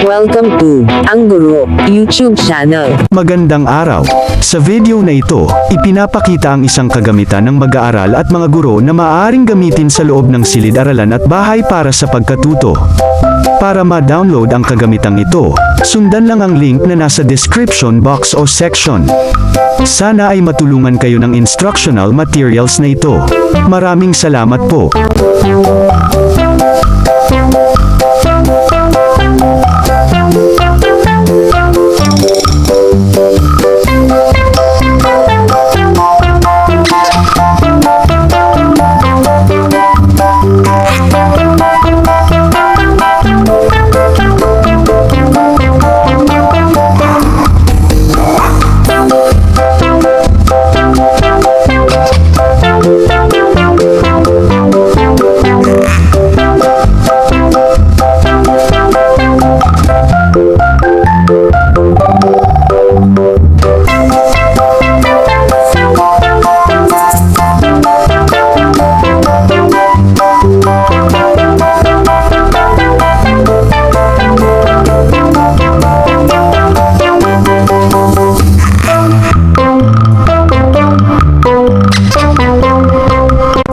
Welcome to Ang Guro YouTube channel. Magandang araw. Sa video na ito, ipinapakita ang isang kagamitan ng mag-aaral at mga guro na maaaring gamitin sa loob ng silid-aralan at bahay para sa pagkatuto. Para ma-download ang kagamitang ito, sundan lang ang link na nasa description box o section. Sana ay matulungan kayo ng instructional materials na ito. Maraming salamat po.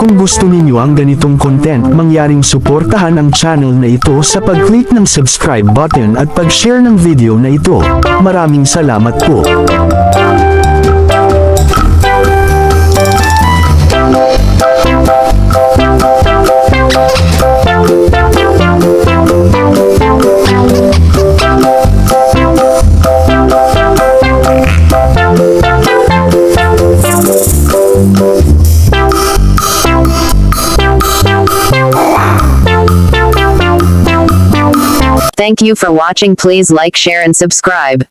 Kung gusto ninyo ang ganitong content, mangyaring suportahan ang channel na ito sa pag-click ng subscribe button at pag-share ng video na ito. Maraming salamat po. Thank you for watching. Please like, share and subscribe.